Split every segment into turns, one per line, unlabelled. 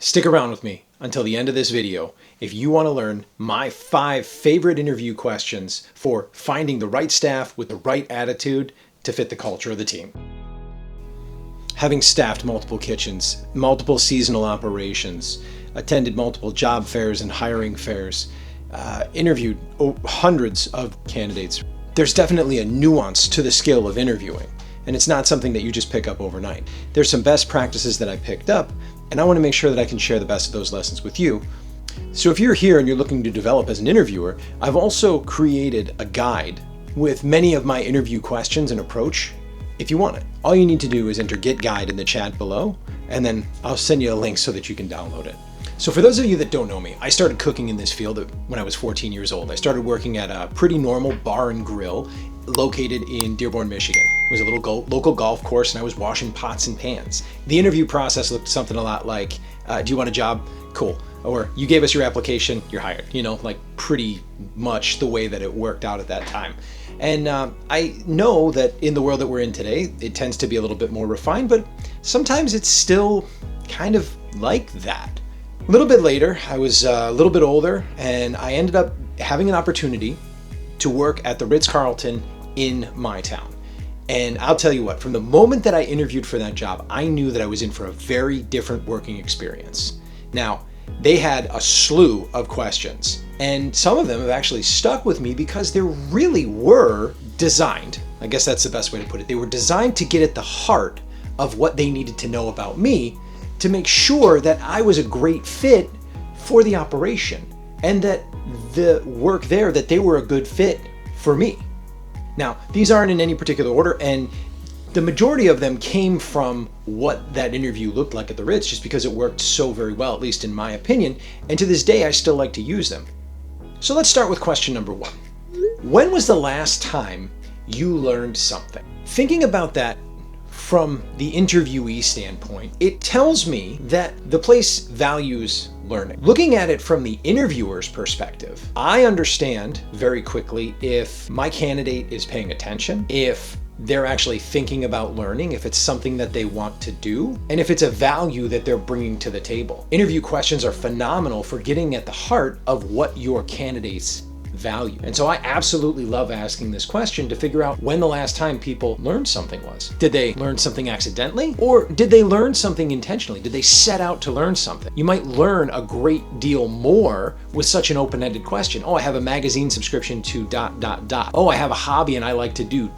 Stick around with me until the end of this video if you want to learn my 5 favorite interview questions for finding the right staff with the right attitude to fit the culture of the team. Having staffed multiple kitchens, multiple seasonal operations, attended multiple job fairs and hiring fairs, interviewed hundreds of candidates, there's definitely a nuance to the skill of interviewing, and it's not something that you just pick up overnight. There's some best practices that I picked up, and I want to make sure that I can share the best of those lessons with you. So if you're here and you're looking to develop as an interviewer, I've also created a guide with many of my interview questions and approach if you want it. All you need to do is enter Get Guide in the chat below, and then I'll send you a link so that you can download it. So for those of you that don't know me, I started cooking in this field when I was 14 years old. I started working at a pretty normal bar and grill located in Dearborn, Michigan. It was a little local golf course, and I was washing pots and pans. The interview process looked something a lot like, do you want a job? Cool. Or you gave us your application, you're hired. You know, like pretty much the way that it worked out at that time. And I know that in the world that we're in today, it tends to be a little bit more refined, but sometimes it's still kind of like that. A little bit later, I was a little bit older, and I ended up having an opportunity to work at the Ritz-Carlton in my town. And I'll tell you what, from the moment that I interviewed for that job, I knew that I was in for a very different working experience. Now, they had a slew of questions, and some of them have actually stuck with me because they really were designed, I guess that's the best way to put it, they were designed to get at the heart of what they needed to know about me to make sure that I was a great fit for the operation, and that the work there, that they were a good fit for me. Now, these aren't in any particular order, and the majority of them came from what that interview looked like at the Ritz, just because it worked so very well, at least in my opinion, and to this day I still like to use them. So let's start with question number 1. When was the last time you learned something? Thinking about that from the interviewee standpoint, it tells me that the place values learning. Looking at it from the interviewer's perspective, I understand very quickly if my candidate is paying attention, if they're actually thinking about learning, if it's something that they want to do, and if it's a value that they're bringing to the table. Interview questions are phenomenal for getting at the heart of what your candidates value. And so I absolutely love asking this question to figure out when the last time people learned something was. Did they learn something accidentally, or did they learn something intentionally? Did they set out to learn something? You might learn a great deal more with such an open-ended question. Oh, I have a magazine subscription to ... Oh, I have a hobby and I like to do ...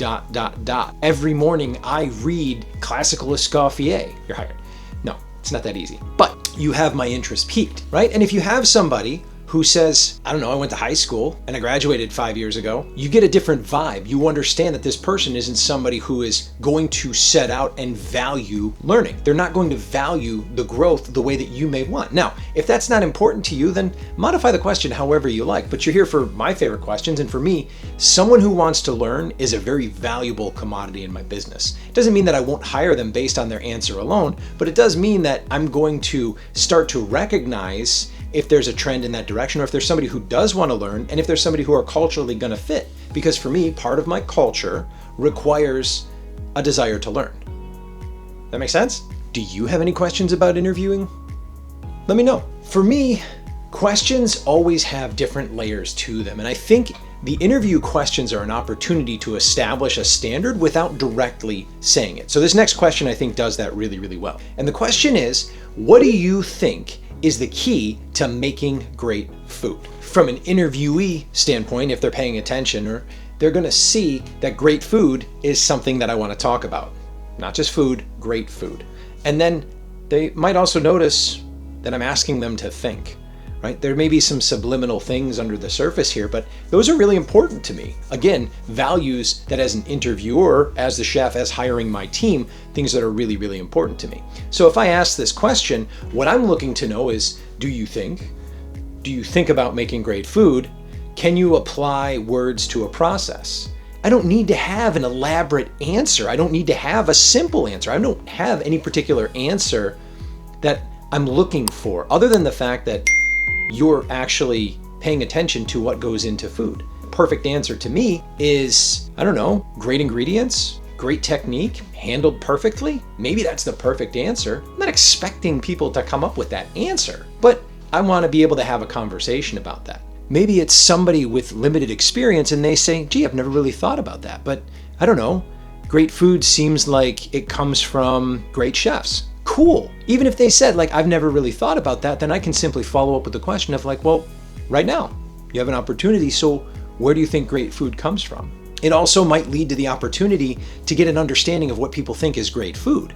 Every morning I read classical Escoffier. You're hired. No, it's not that easy. But you have my interest piqued, right? And if you have somebody who says, I don't know, I went to high school and I graduated 5 years ago, you get a different vibe. You understand that this person isn't somebody who is going to set out and value learning. They're not going to value the growth the way that you may want. Now, if that's not important to you, then modify the question however you like. But you're here for my favorite questions, and for me, someone who wants to learn is a very valuable commodity in my business. It doesn't mean that I won't hire them based on their answer alone, but it does mean that I'm going to start to recognize if there's a trend in that direction, or if there's somebody who does want to learn, and if there's somebody who are culturally going to fit. Because for me, part of my culture requires a desire to learn. That makes sense? Do you have any questions about interviewing? Let me know. For me, questions always have different layers to them, and I think the interview questions are an opportunity to establish a standard without directly saying it. So this next question I think does that really, really well. And the question is, what do you think is the key to making great food? From an interviewee standpoint, if they're paying attention, or they're going to see that great food is something that I want to talk about. Not just food, great food. And then they might also notice that I'm asking them to think, right? There may be some subliminal things under the surface here, but those are really important to me. Again, values that as an interviewer, as the chef, as hiring my team, things that are really, really important to me. So if I ask this question, what I'm looking to know is, do you think about making great food? Can you apply words to a process? I don't need to have an elaborate answer. I don't need to have a simple answer. I don't have any particular answer that I'm looking for, other than the fact that you're actually paying attention to what goes into food. Perfect answer to me is, I don't know, great ingredients, Great technique, handled perfectly? Maybe that's the perfect answer. I'm not expecting people to come up with that answer, but I want to be able to have a conversation about that. Maybe it's somebody with limited experience and they say, gee, I've never really thought about that, but I don't know. Great food seems like it comes from great chefs. Cool. Even if they said, like, I've never really thought about that, then I can simply follow up with the question of like, well, right now, you have an opportunity, so where do you think great food comes from? It also might lead to the opportunity to get an understanding of what people think is great food.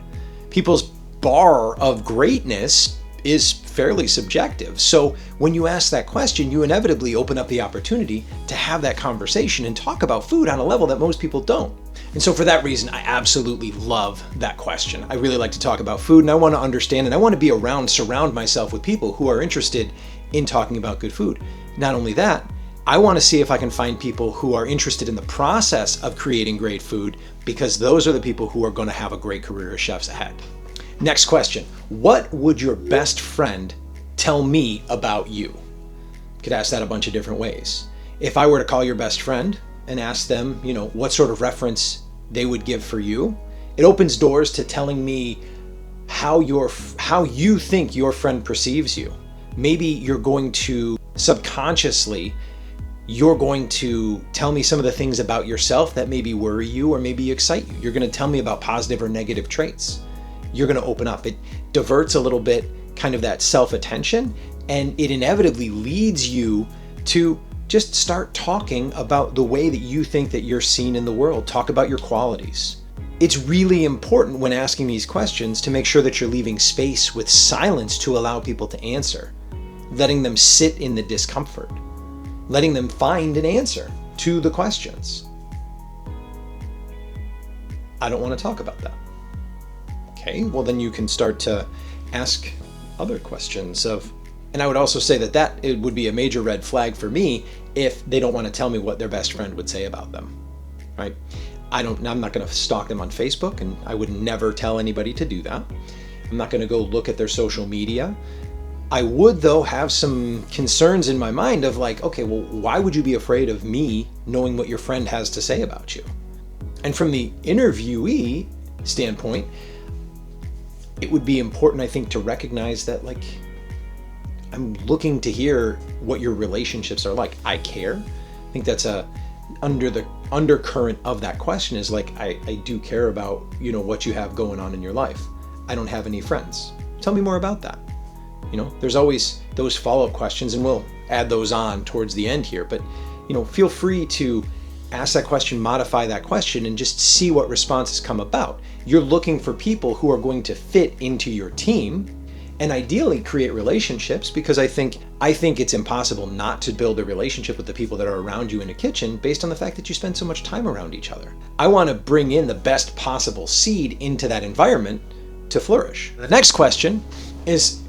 People's bar of greatness is fairly subjective. So when you ask that question, you inevitably open up the opportunity to have that conversation and talk about food on a level that most people don't. And so for that reason, I absolutely love that question. I really like to talk about food, and I want to understand, and I want to be around, surround myself with people who are interested in talking about good food. Not only that, I want to see if I can find people who are interested in the process of creating great food, because those are the people who are going to have a great career as chefs ahead. Next question. What would your best friend tell me about you? You could ask that a bunch of different ways. If I were to call your best friend and ask them, what sort of reference they would give for you, it opens doors to telling me how you think your friend perceives you. Maybe you're going to subconsciously tell me some of the things about yourself that maybe worry you or maybe excite you. You're going to tell me about positive or negative traits. You're going to open up. It diverts a little bit kind of that self-attention, and it inevitably leads you to just start talking about the way that you think that you're seen in the world. Talk about your qualities. It's really important when asking these questions to make sure that you're leaving space with silence to allow people to answer, letting them sit in the discomfort, letting them find an answer to the questions. I don't want to talk about that. Okay, well then you can start to ask other questions and I would also say that it would be a major red flag for me if they don't want to tell me what their best friend would say about them, right? I'm not going to stalk them on Facebook, and I would never tell anybody to do that. I'm not going to go look at their social media. I would, though, have some concerns in my mind of like, okay, well, why would you be afraid of me knowing what your friend has to say about you? And from the interviewee standpoint, it would be important, I think, to recognize that, like, I'm looking to hear what your relationships are like. I care. I think that's under the undercurrent of that question is like, I do care about, what you have going on in your life. I don't have any friends. Tell me more about that. There's always those follow-up questions, and we'll add those on towards the end here, but feel free to ask that question, modify that question, and just see what responses come about. You're looking for people who are going to fit into your team and ideally create relationships, because I think it's impossible not to build a relationship with the people that are around you in a kitchen based on the fact that you spend so much time around each other. I want to bring in the best possible seed into that environment to flourish. The next question is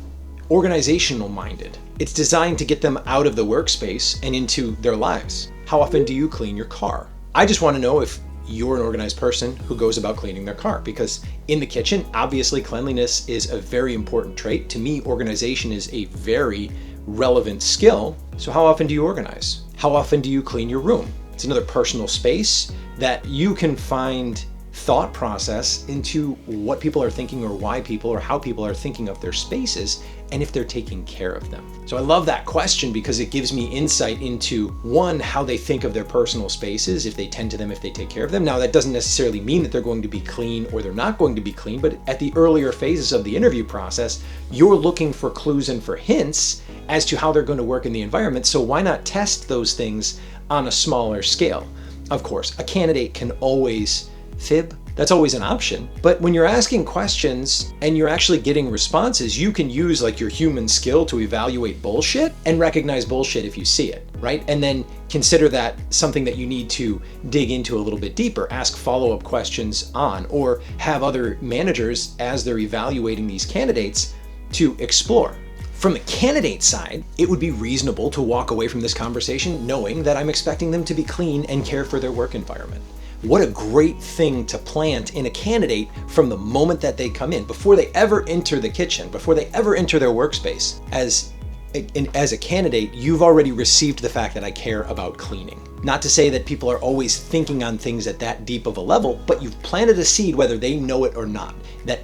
organizational minded. It's designed to get them out of the workspace and into their lives. How often do you clean your car? I just want to know if you're an organized person who goes about cleaning their car, because in the kitchen, obviously cleanliness is a very important trait. To me, organization is a very relevant skill. So how often do you organize? How often do you clean your room? It's another personal space that you can find thought process into what people are thinking, or why people or how people are thinking of their spaces, and if they're taking care of them. So I love that question because it gives me insight into, one, how they think of their personal spaces, if they tend to them, if they take care of them. Now, that doesn't necessarily mean that they're going to be clean or they're not going to be clean, but at the earlier phases of the interview process, you're looking for clues and for hints as to how they're going to work in the environment. So why not test those things on a smaller scale? Of course, a candidate can always fib. That's always an option. But when you're asking questions and you're actually getting responses, you can use like your human skill to evaluate bullshit and recognize bullshit if you see it, right? And then consider that something that you need to dig into a little bit deeper, ask follow-up questions on, or have other managers, as they're evaluating these candidates, to explore. From the candidate side, it would be reasonable to walk away from this conversation knowing that I'm expecting them to be clean and care for their work environment. What a great thing to plant in a candidate from the moment that they come in, before they ever enter the kitchen, before they ever enter their workspace. As a candidate, you've already received the fact that I care about cleaning. Not to say that people are always thinking on things at that deep of a level, but you've planted a seed, whether they know it or not, that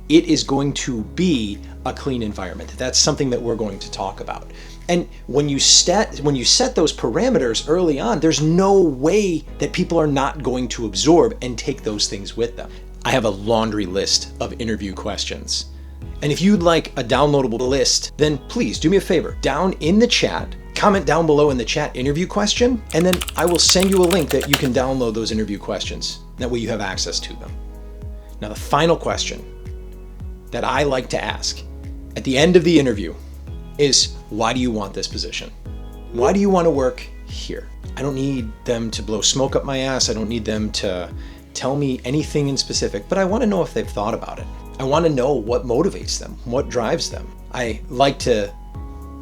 it is going to be a clean environment. That's something that we're going to talk about. And when you set those parameters early on, there's no way that people are not going to absorb and take those things with them. I have a laundry list of interview questions. And if you'd like a downloadable list, then please do me a favor. Down in the chat, comment down below in the chat interview question, and then I will send you a link that you can download those interview questions. That way you have access to them. Now, the final question that I like to ask at the end of the interview is, why do you want this position? Why do you want to work here? I don't need them to blow smoke up my ass. I don't need them to tell me anything in specific, but I want to know if they've thought about it. I want to know what motivates them, what drives them. I like to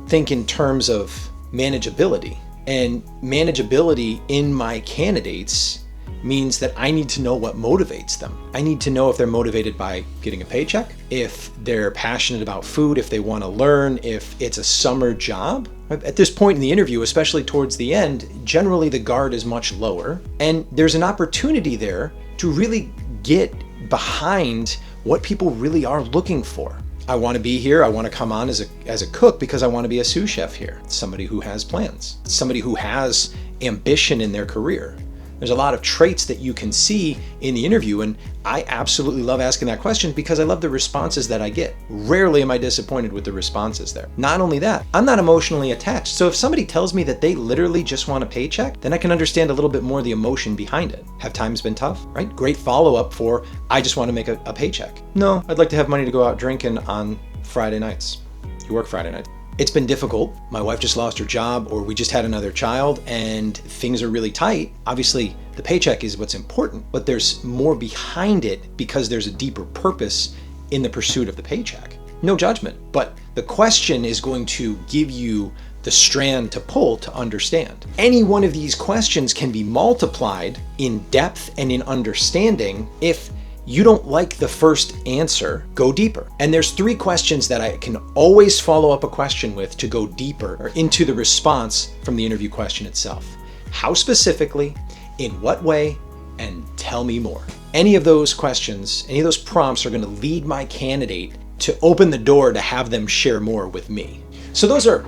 think in terms of manageability, and manageability in my candidates means that I need to know what motivates them. I need to know if they're motivated by getting a paycheck, if they're passionate about food, if they want to learn, if it's a summer job. At this point in the interview, especially towards the end, generally the guard is much lower, and there's an opportunity there to really get behind what people really are looking for. I want to be here. I want to come on as a cook because I want to be a sous chef here. Somebody who has plans, somebody who has ambition in their career. There's a lot of traits that you can see in the interview, and I absolutely love asking that question because I love the responses that I get. Rarely am I disappointed with the responses there. Not only that, I'm not emotionally attached. So if somebody tells me that they literally just want a paycheck, then I can understand a little bit more the emotion behind it. Have times been tough, right? Great follow-up for, I just want to make a paycheck. No, I'd like to have money to go out drinking on Friday nights. You work Friday nights. It's been difficult. My wife just lost her job, or we just had another child, and things are really tight. Obviously, the paycheck is what's important, but there's more behind it because there's a deeper purpose in the pursuit of the paycheck. No judgment, but the question is going to give you the strand to pull to understand. Any one of these questions can be multiplied in depth and in understanding. If you don't like the first answer, go deeper. And there's 3 questions that I can always follow up a question with to go deeper or into the response from the interview question itself. How specifically, in what way, and tell me more. Any of those questions, any of those prompts are going to lead my candidate to open the door to have them share more with me. So those are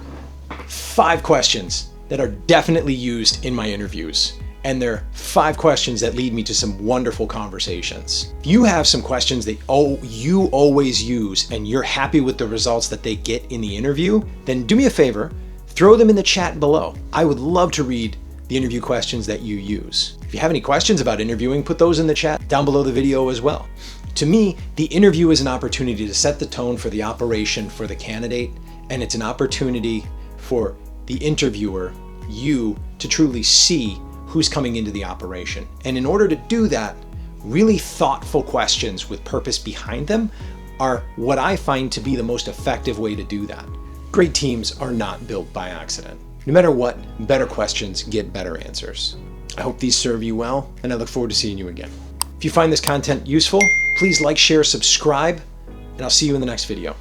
5 questions that are definitely used in my interviews. And they're 5 questions that lead me to some wonderful conversations. If you have some questions that you always use and you're happy with the results that they get in the interview, then do me a favor, throw them in the chat below. I would love to read the interview questions that you use. If you have any questions about interviewing, put those in the chat down below the video as well. To me, the interview is an opportunity to set the tone for the operation for the candidate, and it's an opportunity for the interviewer, you, to truly see who's coming into the operation. And in order to do that, really thoughtful questions with purpose behind them are what I find to be the most effective way to do that. Great teams are not built by accident. No matter what, better questions get better answers. I hope these serve you well, and I look forward to seeing you again. If you find this content useful, please like, share, subscribe, and I'll see you in the next video.